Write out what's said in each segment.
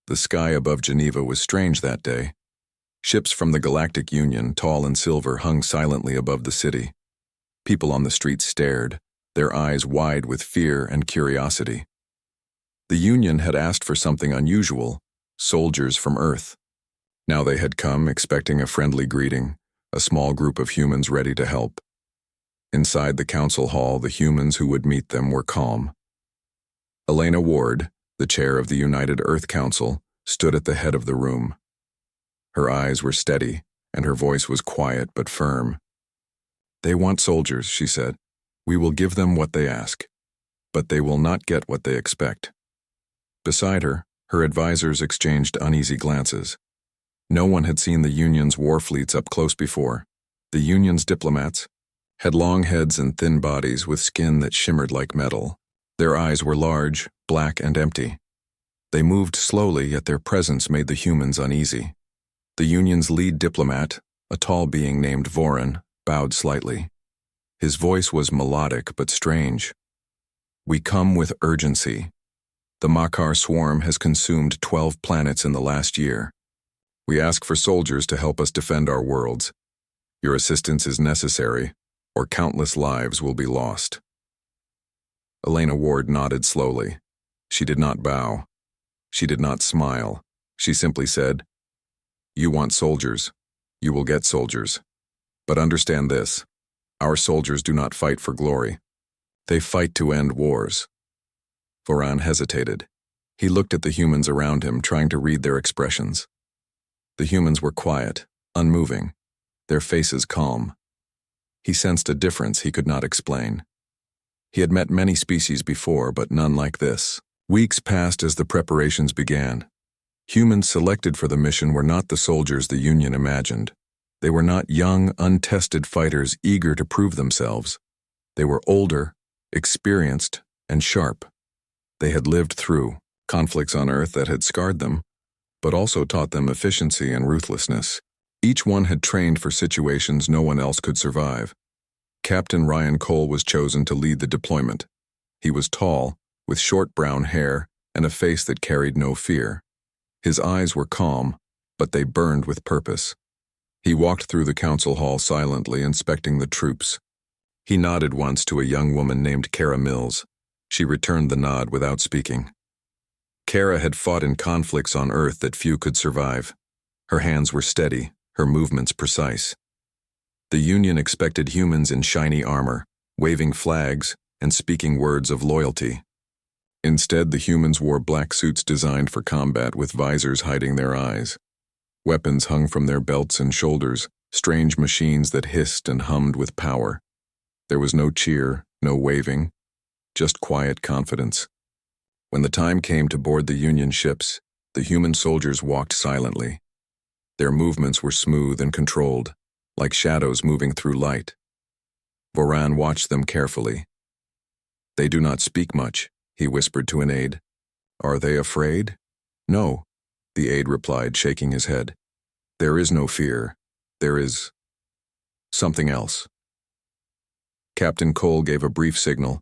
The sky above Geneva was strange that day. Ships from the Galactic Union, tall and silver, hung silently above the city. People on the streets stared, their eyes wide with fear and curiosity. The Union had asked for something unusual, soldiers from Earth. Now they had come expecting a friendly greeting, a small group of humans ready to help. Inside the council hall, the humans who would meet them were calm. Elena Ward, the chair of the United Earth Council, stood at the head of the room. Her eyes were steady, and her voice was quiet but firm. "They want soldiers," she said. "We will give them what they ask, but they will not get what they expect." Beside her, her advisors exchanged uneasy glances. No one had seen the Union's war fleets up close before. The Union's diplomats had long heads and thin bodies with skin that shimmered like metal. Their eyes were large, black, and empty. They moved slowly, yet their presence made the humans uneasy. The Union's lead diplomat, a tall being named Voran, bowed slightly. His voice was melodic but strange. "We come with urgency. The Makar swarm has consumed 12 planets in the last year. We ask for soldiers to help us defend our worlds. Your assistance is necessary, or countless lives will be lost." Elena Ward nodded slowly. She did not bow. She did not smile. She simply said, "You want soldiers. You will get soldiers. But understand this. Our soldiers do not fight for glory. They fight to end wars." Voran hesitated. He looked at the humans around him, trying to read their expressions. The humans were quiet, unmoving, their faces calm. He sensed a difference he could not explain. He had met many species before, but none like this. Weeks passed as the preparations began. Humans selected for the mission were not the soldiers the Union imagined. They were not young, untested fighters eager to prove themselves. They were older, experienced, and sharp. They had lived through conflicts on Earth that had scarred them, but also taught them efficiency and ruthlessness. Each one had trained for situations no one else could survive. Captain Ryan Cole was chosen to lead the deployment. He was tall, with short brown hair and a face that carried no fear. His eyes were calm, but they burned with purpose. He walked through the council hall silently, inspecting the troops. He nodded once to a young woman named Kara Mills. She returned the nod without speaking. Kara had fought in conflicts on Earth that few could survive. Her hands were steady, her movements precise. The Union expected humans in shiny armor, waving flags, and speaking words of loyalty. Instead, the humans wore black suits designed for combat with visors hiding their eyes. Weapons hung from their belts and shoulders, strange machines that hissed and hummed with power. There was no cheer, no waving, just quiet confidence. When the time came to board the Union ships, the human soldiers walked silently. Their movements were smooth and controlled, like shadows moving through light. Voran watched them carefully. "They do not speak much," he whispered to an aide. "Are they afraid?" "No," the aide replied, shaking his head. "There is no fear. There is something else." Captain Cole gave a brief signal,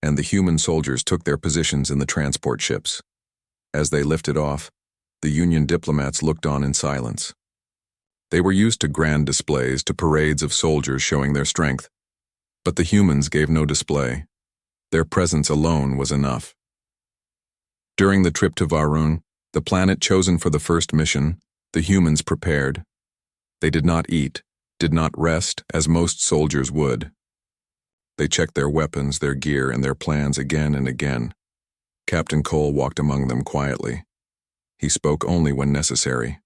and the human soldiers took their positions in the transport ships. As they lifted off, the Union diplomats looked on in silence. They were used to grand displays, to parades of soldiers showing their strength. But the humans gave no display. Their presence alone was enough. During the trip to Varun, the planet chosen for the first mission, the humans prepared. They did not eat, did not rest, as most soldiers would. They checked their weapons, their gear, and their plans again and again. Captain Cole walked among them quietly. He spoke only when necessary.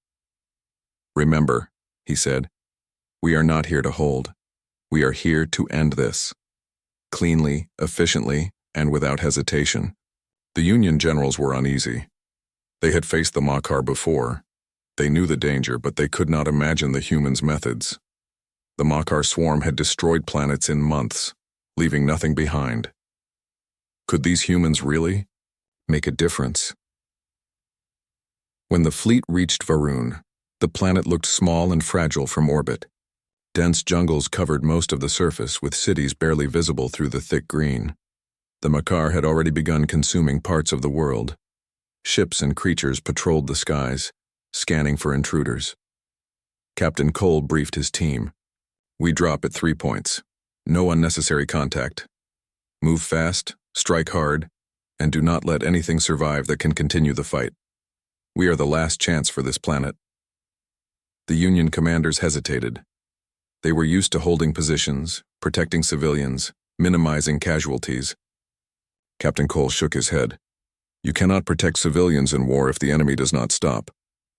"Remember," he said, "we are not here to hold. We are here to end this. Cleanly, efficiently, and without hesitation." The Union generals were uneasy. They had faced the Makar before. They knew the danger, but they could not imagine the humans' methods. The Makar swarm had destroyed planets in months, leaving nothing behind. Could these humans really make a difference? When the fleet reached Varun, the planet looked small and fragile from orbit. Dense jungles covered most of the surface, with cities barely visible through the thick green. The Makar had already begun consuming parts of the world. Ships and creatures patrolled the skies, scanning for intruders. Captain Cole briefed his team. We drop at 3 points. No unnecessary contact. Move fast, strike hard, and do not let anything survive that can continue the fight. We are the last chance for this planet. The Union commanders hesitated. They were used to holding positions, protecting civilians, minimizing casualties. Captain Cole shook his head. You cannot protect civilians in war if the enemy does not stop.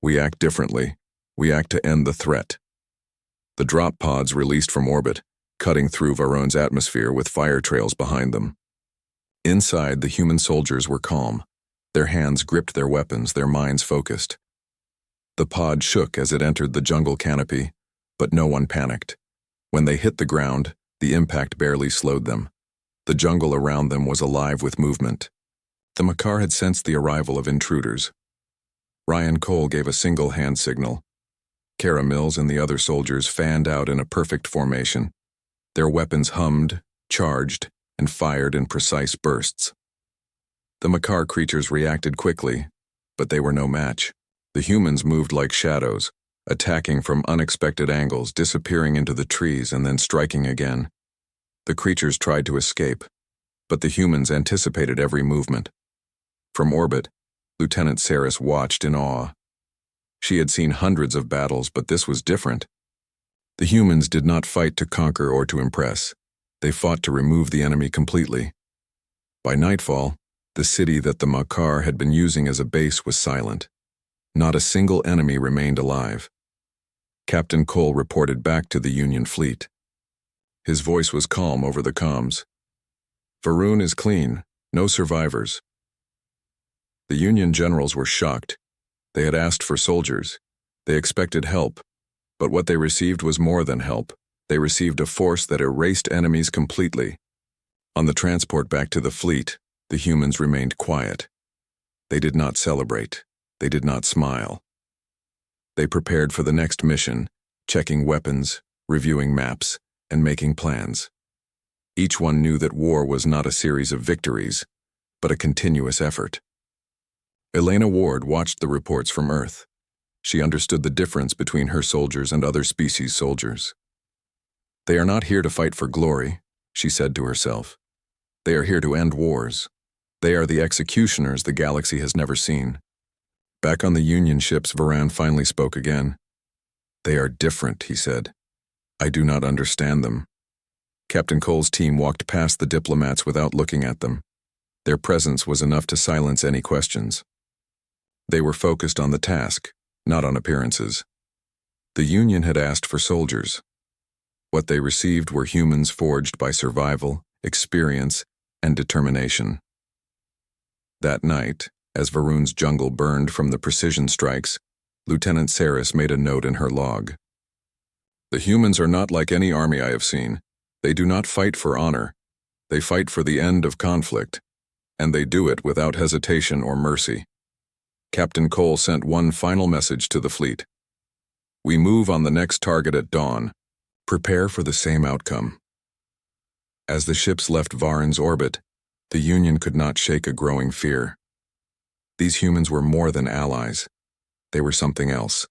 We act differently. We act to end the threat. The drop pods released from orbit, cutting through Varrone's atmosphere with fire trails behind them. Inside, the human soldiers were calm. Their hands gripped their weapons, their minds focused. The pod shook as it entered the jungle canopy, but no one panicked. When they hit the ground, the impact barely slowed them. The jungle around them was alive with movement. The Makar had sensed the arrival of intruders. Ryan Cole gave a single hand signal. Kara Mills and the other soldiers fanned out in a perfect formation. Their weapons hummed, charged, and fired in precise bursts. The Makar creatures reacted quickly, but they were no match. The humans moved like shadows, attacking from unexpected angles, disappearing into the trees and then striking again. The creatures tried to escape, but the humans anticipated every movement. From orbit, Lieutenant Saris watched in awe. She had seen hundreds of battles, but this was different. The humans did not fight to conquer or to impress. They fought to remove the enemy completely. By nightfall, the city that the Makar had been using as a base was silent. Not a single enemy remained alive. Captain Cole reported back to the Union fleet. His voice was calm over the comms. Varroon is clean, no survivors. The Union generals were shocked. They had asked for soldiers. They expected help. But what they received was more than help. They received a force that erased enemies completely. On the transport back to the fleet, the humans remained quiet. They did not celebrate. They did not smile. They prepared for the next mission, checking weapons, reviewing maps, and making plans. Each one knew that war was not a series of victories, but a continuous effort. Elena Ward watched the reports from Earth. She understood the difference between her soldiers and other species' soldiers. They are not here to fight for glory, she said to herself. They are here to end wars. They are the executioners the galaxy has never seen. Back on the Union ships, Varan finally spoke again. They are different, he said. I do not understand them. Captain Cole's team walked past the diplomats without looking at them. Their presence was enough to silence any questions. They were focused on the task, not on appearances. The Union had asked for soldiers. What they received were humans forged by survival, experience, and determination. That night, as Varroon's jungle burned from the precision strikes, Lieutenant Saris made a note in her log. The humans are not like any army I have seen. They do not fight for honor. They fight for the end of conflict, and they do it without hesitation or mercy. Captain Cole sent one final message to the fleet. We move on the next target at dawn. Prepare for the same outcome. As the ships left Varan's orbit, the Union could not shake a growing fear. These humans were more than allies. They were something else.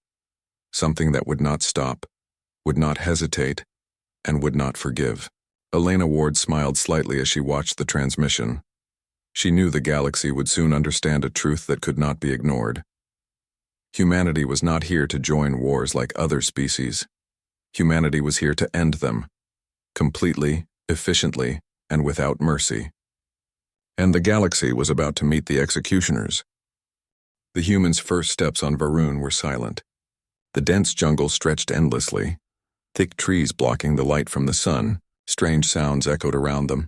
Something that would not stop, would not hesitate, and would not forgive. Elena Ward smiled slightly as she watched the transmission. She knew the galaxy would soon understand a truth that could not be ignored. Humanity was not here to join wars like other species. Humanity was here to end them, completely, efficiently, and without mercy. And the galaxy was about to meet the executioners. The humans' first steps on Varroon were silent. The dense jungle stretched endlessly, thick trees blocking the light from the sun. Strange sounds echoed around them,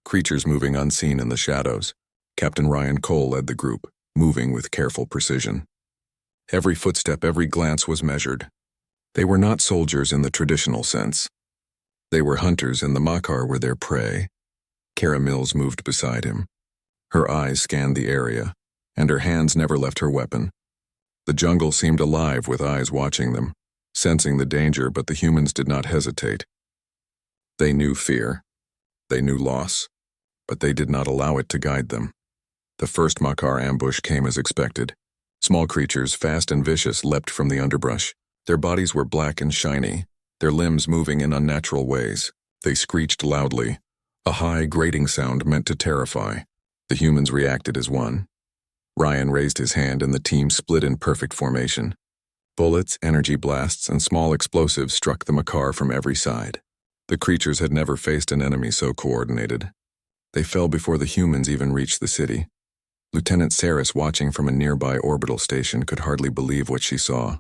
creatures moving unseen in the shadows. Captain Ryan Cole led the group, moving with careful precision. Every footstep, every glance was measured. They were not soldiers in the traditional sense. They were hunters, and the Makar were their prey. Kara Mills moved beside him. Her eyes scanned the area, and her hands never left her weapon. The jungle seemed alive with eyes watching them, sensing the danger, but the humans did not hesitate. They knew fear. They knew loss, but they did not allow it to guide them. The first Makar ambush came as expected. Small creatures, fast and vicious, leapt from the underbrush. Their bodies were black and shiny, their limbs moving in unnatural ways. They screeched loudly, a high, grating sound meant to terrify. The humans reacted as one. Ryan raised his hand and the team split in perfect formation. Bullets, energy blasts, and small explosives struck the Makar from every side. The creatures had never faced an enemy so coordinated. They fell before the humans even reached the city. Lieutenant Saris, watching from a nearby orbital station, could hardly believe what she saw.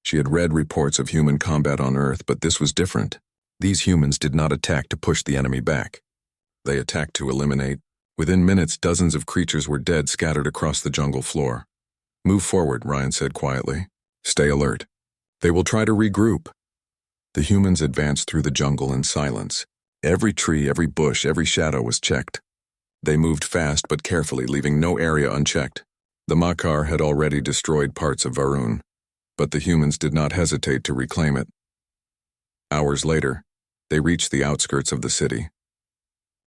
She had read reports of human combat on Earth, but this was different. These humans did not attack to push the enemy back. They attacked to eliminate. Within minutes, dozens of creatures were dead, scattered across the jungle floor. "Move forward," Ryan said quietly. "Stay alert. They will try to regroup." The humans advanced through the jungle in silence. Every tree, every bush, every shadow was checked. They moved fast but carefully, leaving no area unchecked. The Makar had already destroyed parts of Varun, but the humans did not hesitate to reclaim it. Hours later, they reached the outskirts of the city.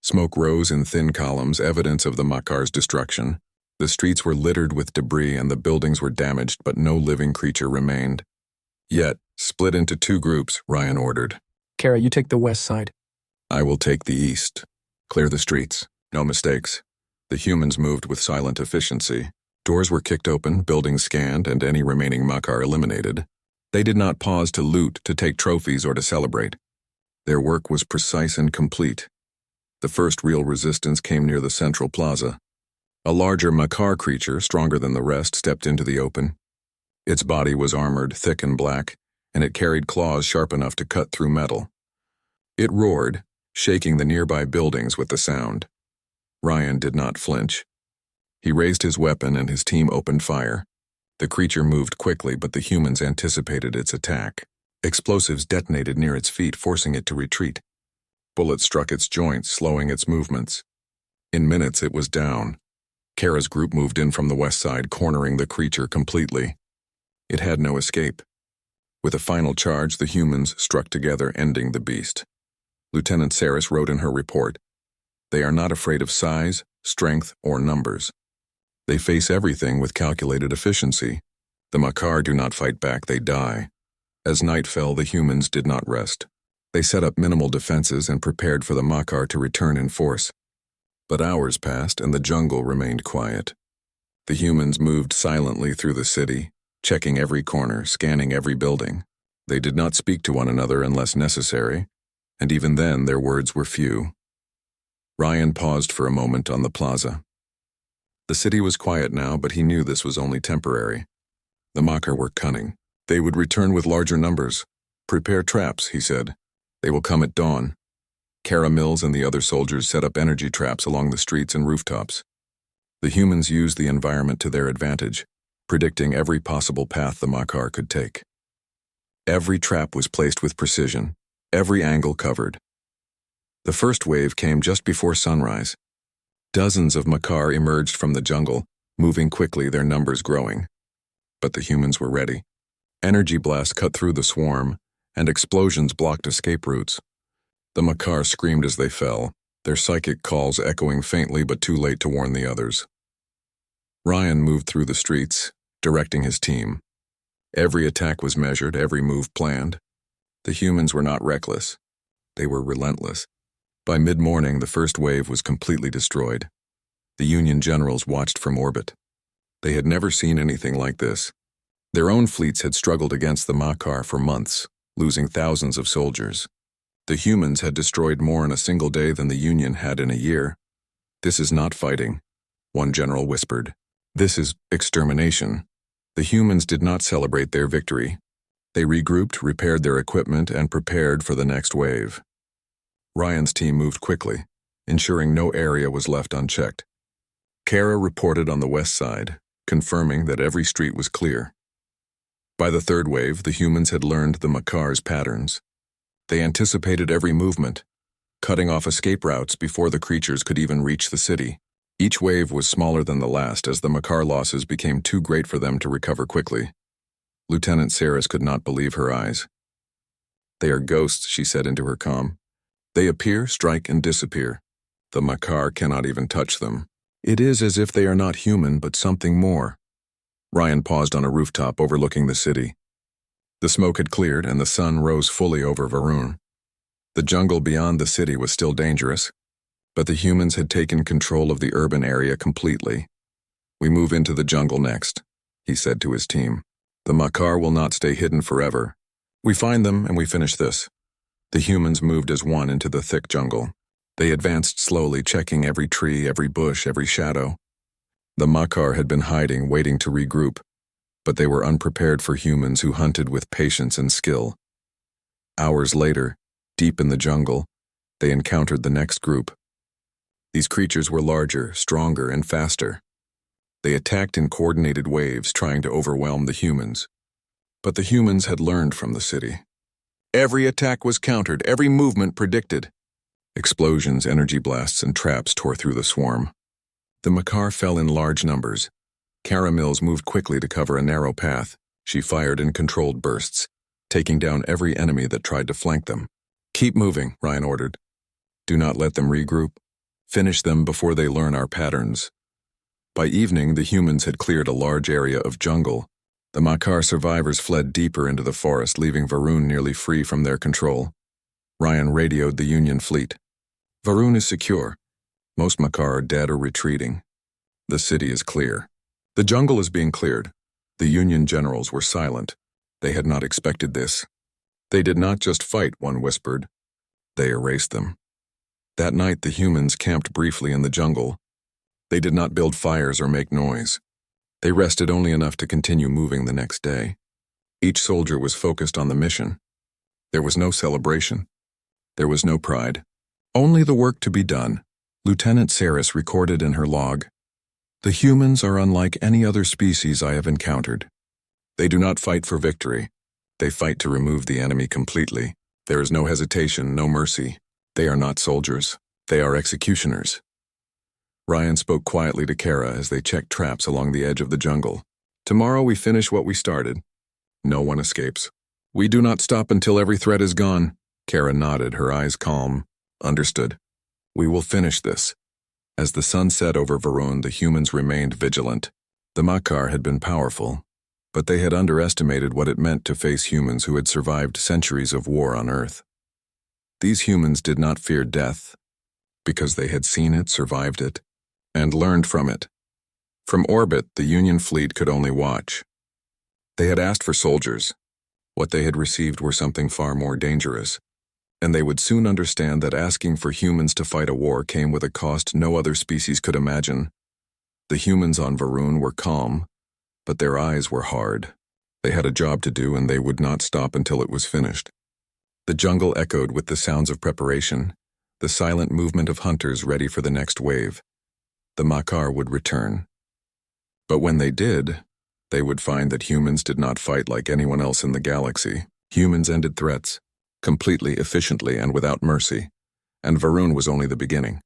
Smoke rose in thin columns, evidence of the Makar's destruction. The streets were littered with debris and the buildings were damaged, but no living creature remained. Yet, split into two groups, Ryan ordered. Kara, you take the west side. "I will take the east. Clear the streets. No mistakes." The humans moved with silent efficiency. Doors were kicked open, buildings scanned, and any remaining Makar eliminated. They did not pause to loot, to take trophies, or to celebrate. Their work was precise and complete. The first real resistance came near the central plaza. A larger Makar creature, stronger than the rest, stepped into the open. Its body was armored, thick and black, and it carried claws sharp enough to cut through metal. It roared, shaking the nearby buildings with the sound. Ryan did not flinch. He raised his weapon and his team opened fire. The creature moved quickly, but the humans anticipated its attack. Explosives detonated near its feet, forcing it to retreat. Bullets struck its joints, slowing its movements. In minutes, it was down. Kara's group moved in from the west side, cornering the creature completely. It had no escape. With a final charge, the humans struck together, ending the beast. Lieutenant Saris wrote in her report, "They are not afraid of size, strength, or numbers. They face everything with calculated efficiency. The Makar do not fight back, they die." As night fell, the humans did not rest. They set up minimal defenses and prepared for the Makar to return in force. But hours passed and the jungle remained quiet. The humans moved silently through the city, checking every corner, scanning every building. They did not speak to one another unless necessary, and even then their words were few. Ryan paused for a moment on the plaza. The city was quiet now, but he knew this was only temporary. The Makar were cunning. They would return with larger numbers. "Prepare traps," he said. "They will come at dawn." Kara Mills and the other soldiers set up energy traps along the streets and rooftops. The humans used the environment to their advantage, predicting every possible path the Makar could take. Every trap was placed with precision, every angle covered. The first wave came just before sunrise. Dozens of Makar emerged from the jungle, moving quickly, their numbers growing. But the humans were ready. Energy blasts cut through the swarm, and explosions blocked escape routes. The Makar screamed as they fell, their psychic calls echoing faintly but too late to warn the others. Ryan moved through the streets, directing his team. Every attack was measured, every move planned. The humans were not reckless. They were relentless. By mid-morning, the first wave was completely destroyed. The Union generals watched from orbit. They had never seen anything like this. Their own fleets had struggled against the Makar for months, losing thousands of soldiers. The humans had destroyed more in a single day than the Union had in a year. "This is not fighting," one general whispered. "This is extermination." The humans did not celebrate their victory. They regrouped, repaired their equipment, and prepared for the next wave. Ryan's team moved quickly, ensuring no area was left unchecked. Kara reported on the west side, confirming that every street was clear. By the third wave, the humans had learned the Makar's patterns. They anticipated every movement, cutting off escape routes before the creatures could even reach the city. Each wave was smaller than the last as the Makar losses became too great for them to recover quickly. Lieutenant Saris could not believe her eyes. "They are ghosts," she said into her comm. "They appear, strike, and disappear. The Makar cannot even touch them." It is as if they are not human, but something more. Ryan paused on a rooftop overlooking the city. The smoke had cleared and the sun rose fully over Varun. The jungle beyond the city was still dangerous, but the humans had taken control of the urban area completely. We move into the jungle next, he said to his team. The Makar will not stay hidden forever. We find them and we finish this. The humans moved as one into the thick jungle. They advanced slowly, checking every tree, every bush, every shadow. The Makar had been hiding, waiting to regroup, but they were unprepared for humans who hunted with patience and skill. Hours later, deep in the jungle, they encountered the next group. These creatures were larger, stronger, and faster. They attacked in coordinated waves, trying to overwhelm the humans. But the humans had learned from the city. Every attack was countered, every movement predicted. Explosions, energy blasts, and traps tore through the swarm. The Makar fell in large numbers. Kara Mills moved quickly to cover a narrow path. She fired in controlled bursts, taking down every enemy that tried to flank them. Keep moving, Ryan ordered. Do not let them regroup. Finish them before they learn our patterns. By evening, the humans had cleared a large area of jungle. The Makar survivors fled deeper into the forest, leaving Varun nearly free from their control. Ryan radioed the Union fleet. Varun is secure. Most Makar are dead or retreating. The city is clear. The jungle is being cleared. The Union generals were silent. They had not expected this. They did not just fight, one whispered. They erased them. That night, the humans camped briefly in the jungle. They did not build fires or make noise. They rested only enough to continue moving the next day. Each soldier was focused on the mission. There was no celebration. There was no pride. Only the work to be done. Lieutenant Saris recorded in her log. The humans are unlike any other species I have encountered. They do not fight for victory. They fight to remove the enemy completely. There is no hesitation, no mercy. They are not soldiers. They are executioners. Ryan spoke quietly to Kara as they checked traps along the edge of the jungle. Tomorrow we finish what we started. No one escapes. We do not stop until every threat is gone. Kara nodded, her eyes calm. Understood. We will finish this. As the sun set over Varun, the humans remained vigilant. The Makar had been powerful, but they had underestimated what it meant to face humans who had survived centuries of war on Earth. These humans did not fear death, because they had seen it, survived it, and learned from it. From orbit, the Union fleet could only watch. They had asked for soldiers. What they had received were something far more dangerous, and they would soon understand that asking for humans to fight a war came with a cost no other species could imagine. The humans on Varun were calm, but their eyes were hard. They had a job to do, and they would not stop until it was finished. The jungle echoed with the sounds of preparation, the silent movement of hunters ready for the next wave. The Makar would return. But when they did, they would find that humans did not fight like anyone else in the galaxy. Humans ended threats, completely, efficiently, and without mercy, and Varun was only the beginning.